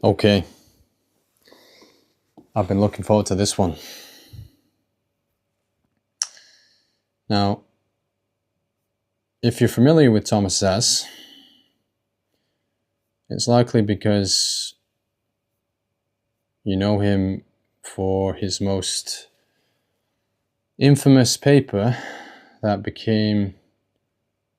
Okay, I've been looking forward to this one. Now, if you're familiar with Thomas Szasz, it's likely because you know him for his most infamous paper that became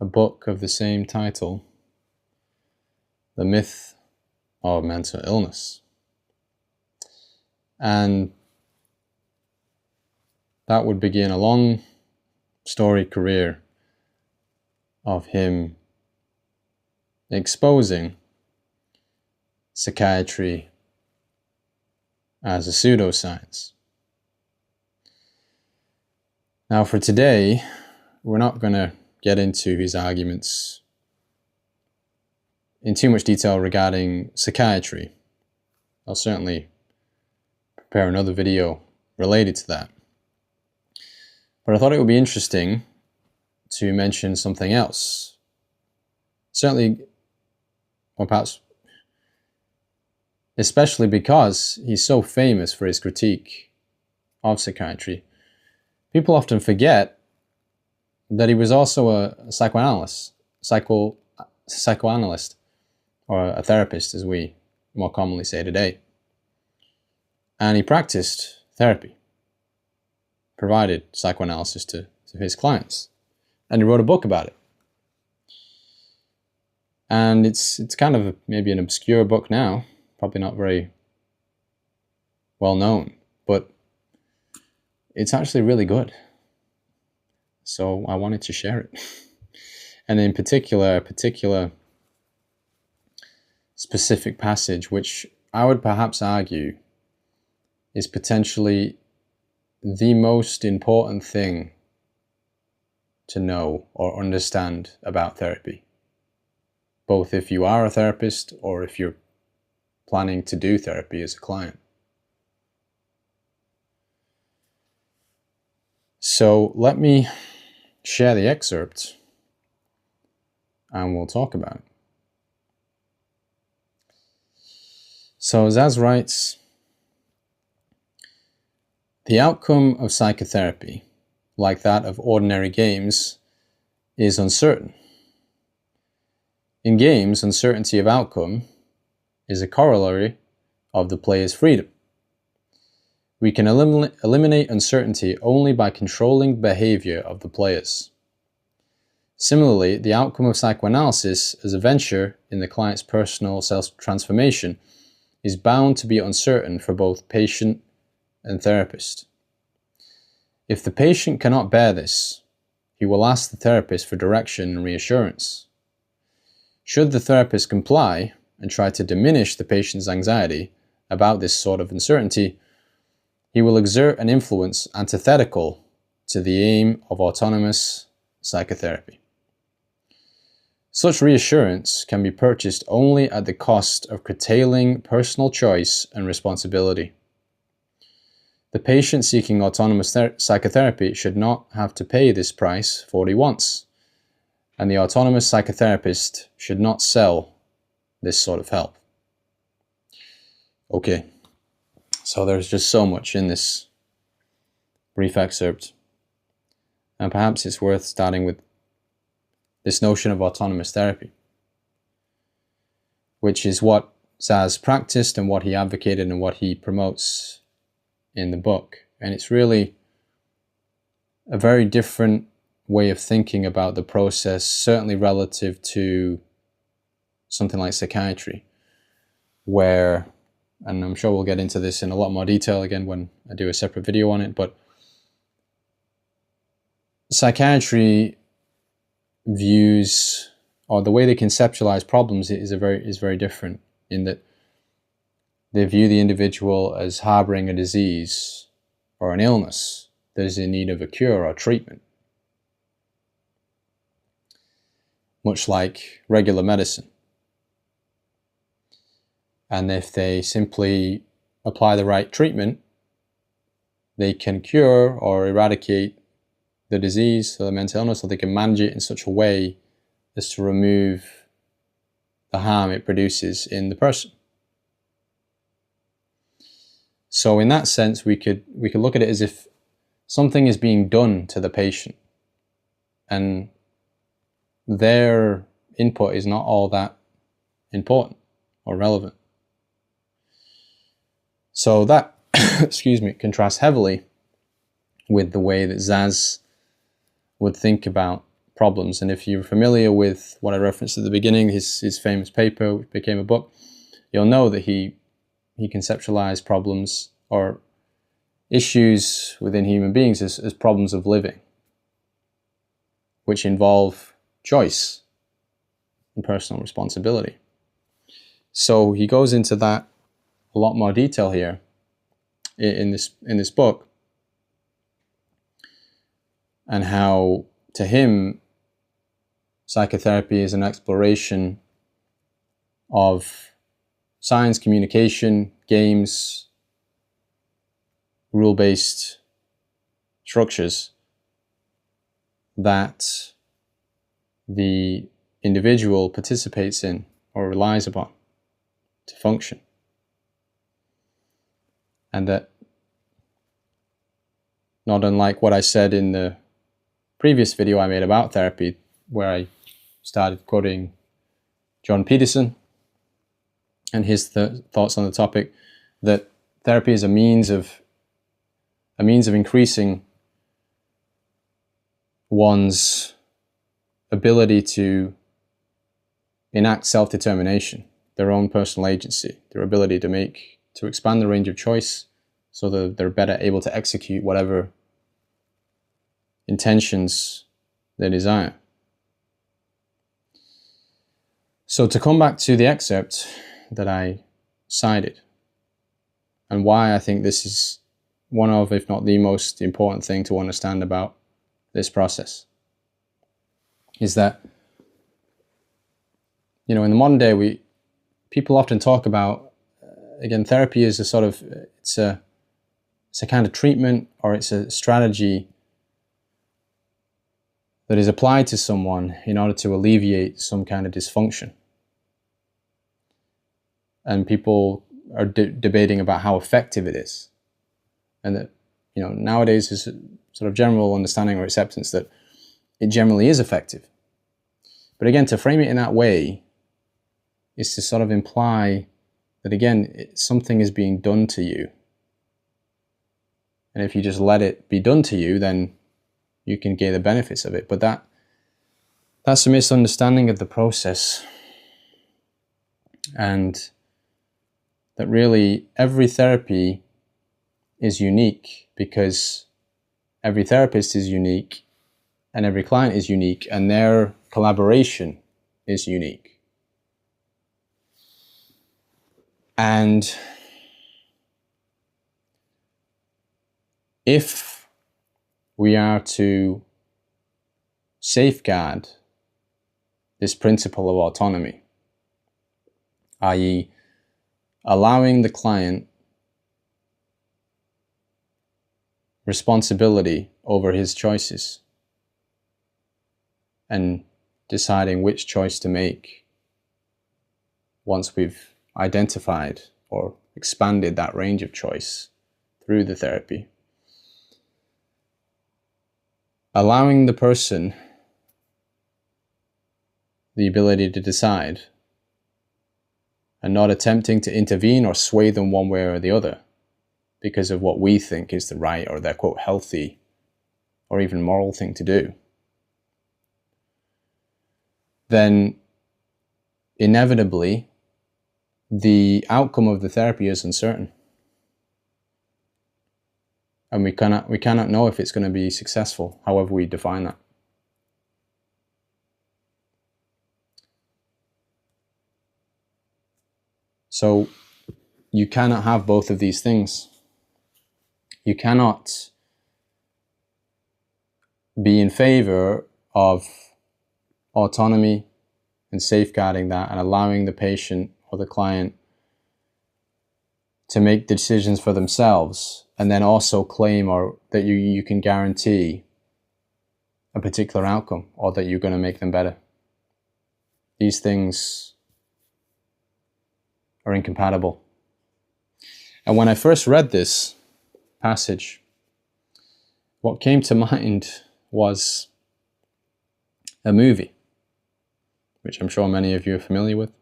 a book of the same title, The Myth of Mental Illness. And that would begin a long storied career of him exposing psychiatry as a pseudoscience. Now for today, we're not going to get into his arguments in too much detail regarding psychiatry. I'll certainly prepare another video related to that. But I thought it would be interesting to mention something else. Certainly, or perhaps especially because he's so famous for his critique of psychiatry, people often forget that he was also a psychoanalyst, or a therapist, as we more commonly say today. And he practiced therapy, provided psychoanalysis to his clients, and he wrote a book about it. And it's kind of maybe an obscure book now, probably not very well known, but it's actually really good. So I wanted to share it. And in particular, a particular specific passage, which I would perhaps argue is potentially the most important thing to know or understand about therapy, both if you are a therapist or if you're planning to do therapy as a client. So let me share the excerpt and we'll talk about it. So Szasz writes, "The outcome of psychotherapy, like that of ordinary games, is uncertain. In games, uncertainty of outcome is a corollary of the player's freedom. We can eliminate uncertainty only by controlling the behavior of the players. Similarly, the outcome of psychoanalysis as a venture in the client's personal self-transformation is bound to be uncertain for both patient and therapist. If the patient cannot bear this, he will ask the therapist for direction and reassurance. Should the therapist comply and try to diminish the patient's anxiety about this sort of uncertainty, he will exert an influence antithetical to the aim of autonomous psychotherapy. Such reassurance can be purchased only at the cost of curtailing personal choice and responsibility. The patient seeking autonomous psychotherapy should not have to pay this price for what he wants, and the autonomous psychotherapist should not sell this sort of help." Okay, so there's just so much in this brief excerpt, and perhaps it's worth starting with this notion of autonomous therapy, which is what Szasz practiced and what he advocated and what he promotes in the book. And it's really a very different way of thinking about the process, certainly relative to something like psychiatry, where, and I'm sure we'll get into this in a lot more detail again when I do a separate video on it, but psychiatry views, or the way they conceptualize problems is very different, in that they view the individual as harboring a disease or an illness that is in need of a cure or treatment, much like regular medicine. And if they simply apply the right treatment, they can cure or eradicate the disease or the mental illness, or they can manage it in such a way as to remove the harm it produces in the person. So in that sense, we could look at it as if something is being done to the patient, and their input is not all that important or relevant. So that, excuse me, contrasts heavily with the way that Szasz would think about problems. And if you're familiar with what I referenced at the beginning, his famous paper, which became a book, you'll know that he conceptualized problems or issues within human beings as problems of living, which involve choice and personal responsibility. So he goes into that a lot more detail here in this book, and how to him psychotherapy is an exploration of science, communication, games, rule-based structures that the individual participates in or relies upon to function. And that, not unlike what I said in the previous video I made about therapy, where I started quoting John Peterson and his thoughts on the topic, that therapy is a means of increasing one's ability to enact self-determination, their own personal agency, their ability to expand the range of choice so that they're better able to execute whatever intentions they desire. So to come back to the excerpt that I cited, and why I think this is one of, if not the most important thing to understand about this process, is that, in the modern day, people often talk about, again, therapy is a sort of, it's a kind of treatment, or it's a strategy that is applied to someone in order to alleviate some kind of dysfunction. And people are debating about how effective it is. And that, nowadays there's a sort of general understanding or acceptance that it generally is effective. But again, to frame it in that way is to sort of imply that, again, something is being done to you. And if you just let it be done to you, then you can gain the benefits of it. But that's a misunderstanding of the process. And that really every therapy is unique, because every therapist is unique and every client is unique, and their collaboration is unique. And if we are to safeguard this principle of autonomy, i.e., allowing the client responsibility over his choices and deciding which choice to make once we've identified or expanded that range of choice through the therapy. Allowing the person the ability to decide and not attempting to intervene or sway them one way or the other because of what we think is the right or their, quote, healthy or even moral thing to do, then inevitably the outcome of the therapy is uncertain. And we cannot know if it's going to be successful, however we define that. So you cannot have both of these things. You cannot be in favor of autonomy and safeguarding that and allowing the patient or the client to make decisions for themselves, and then also claim or that you can guarantee a particular outcome or that you're going to make them better. These things are incompatible. And when I first read this passage, what came to mind was a movie, which I'm sure many of you are familiar with.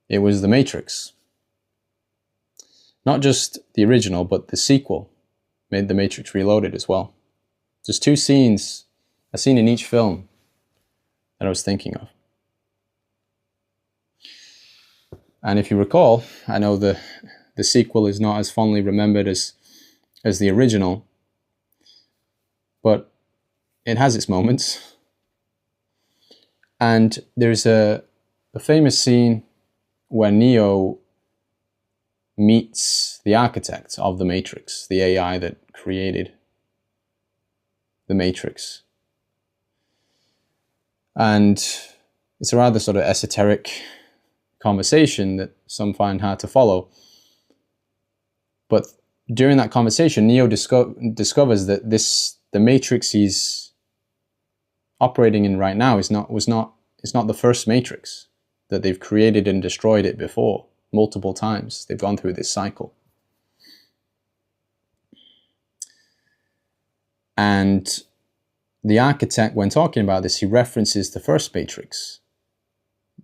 It was The Matrix. Not just the original, but the sequel made The Matrix Reloaded as well. There's two scenes, a scene in each film, that I was thinking of. And if you recall, I know the sequel is not as fondly remembered as the original, but it has its moments. And there's a famous scene where Neo meets the architect of the Matrix, the AI that created the Matrix. And it's a rather sort of esoteric conversation that some find hard to follow. But during that conversation, Neo discovers that the Matrix he's operating in right now is not the first Matrix, that they've created and destroyed it before multiple times. They've gone through this cycle. And the architect, when talking about this, he references the first Matrix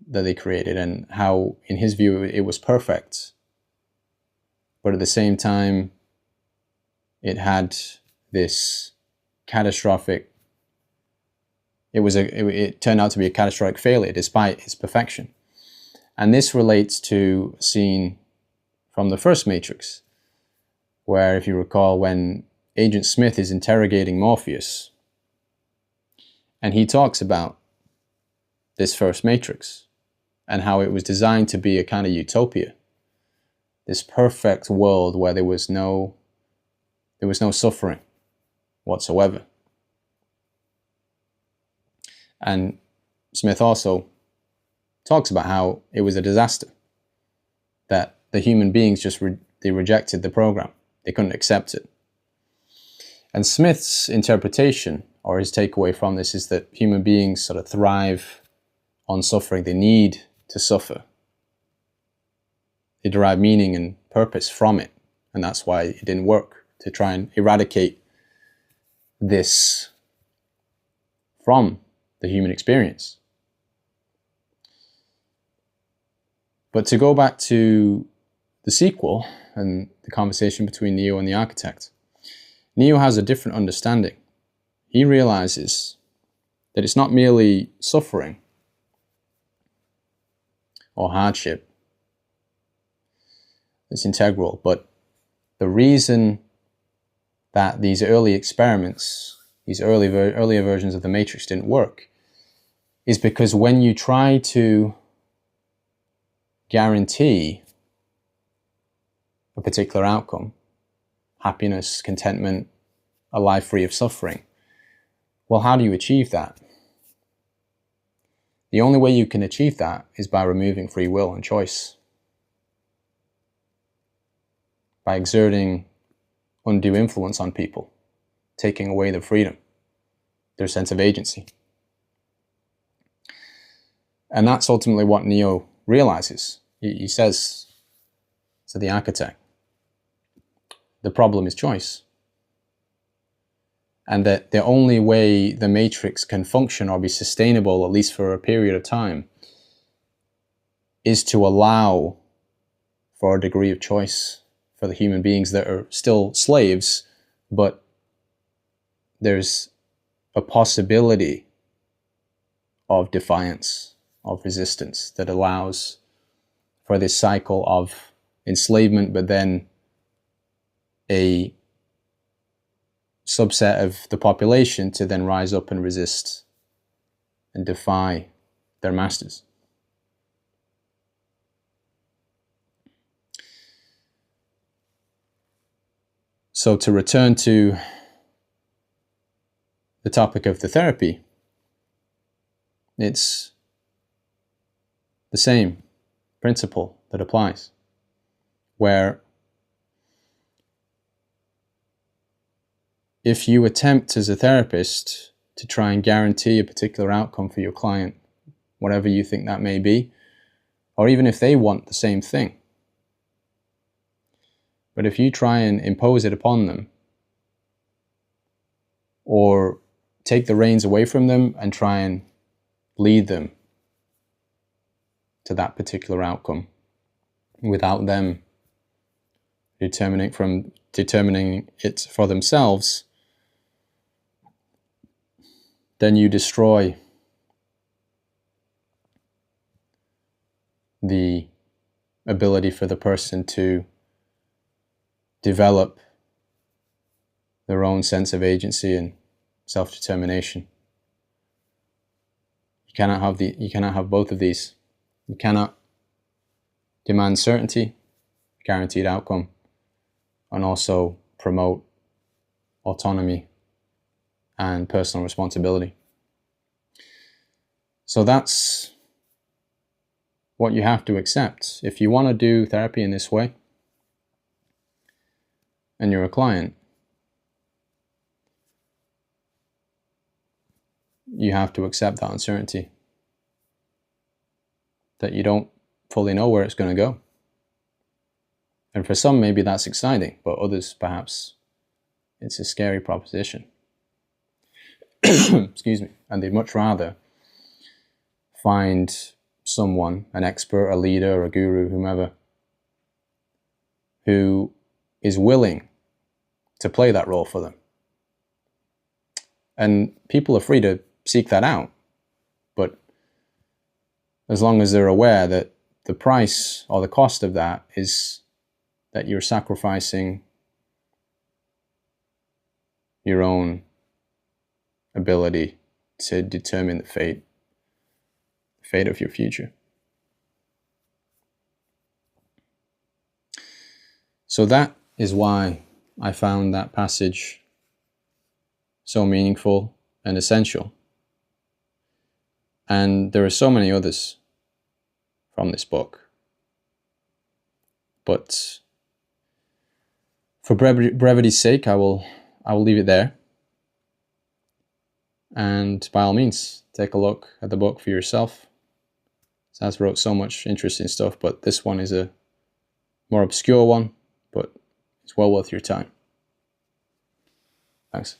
that they created and how, in his view, it was perfect. But at the same time, it had this catastrophic, it turned out to be a catastrophic failure despite its perfection. And this relates to a scene from the first Matrix, where, if you recall, when Agent Smith is interrogating Morpheus, and he talks about this first Matrix and how it was designed to be a kind of utopia, this perfect world where there was no suffering whatsoever. And Smith also talks about how it was a disaster, that the human beings they rejected the program. They couldn't accept it. And Smith's interpretation, or his takeaway from this, is that human beings sort of thrive on suffering. They need to suffer. They derive meaning and purpose from it. And that's why it didn't work to try and eradicate this from the human experience. But to go back to the sequel and the conversation between Neo and the architect, Neo has a different understanding. He realizes that it's not merely suffering or hardship that's integral, but the reason that these early experiments, these earlier versions of the Matrix didn't work, is because when you try to guarantee a particular outcome, happiness, contentment, a life free of suffering, well, how do you achieve that? The only way you can achieve that is by removing free will and choice, by exerting undue influence on people, taking away their freedom, their sense of agency. And that's ultimately what Neo realizes. He says to the architect, the problem is choice. And that the only way the Matrix can function or be sustainable, at least for a period of time, is to allow for a degree of choice for the human beings that are still slaves, but there's a possibility of defiance, of resistance, that allows for this cycle of enslavement, but then a subset of the population to then rise up and resist and defy their masters. So to return to the topic of the therapy, it's the same principle that applies, where if you attempt as a therapist to try and guarantee a particular outcome for your client, whatever you think that may be, or even if they want the same thing, But if you try and impose it upon them, or take the reins away from them and try and lead them to that particular outcome without them determining it for themselves, then you destroy the ability for the person to develop their own sense of agency and self-determination. You cannot have both of these. You cannot demand certainty, guaranteed outcome, and also promote autonomy and personal responsibility. So that's what you have to accept. If you want to do therapy in this way, and you're a client, you have to accept that uncertainty, that you don't fully know where it's going to go. And for some, maybe that's exciting, but others, perhaps, it's a scary proposition. Excuse me. And they'd much rather find someone, an expert, a leader, a guru, whomever, who is willing to play that role for them. And people are free to seek that out, but as long as they're aware that the price or the cost of that is that you're sacrificing your own ability to determine the fate of your future. So that is why I found that passage so meaningful and essential. And there are so many others from this book. But for brevity's sake, I will leave it there. And by all means, take a look at the book for yourself. Szasz wrote so much interesting stuff, but this one is a more obscure one, but it's well worth your time. Thanks.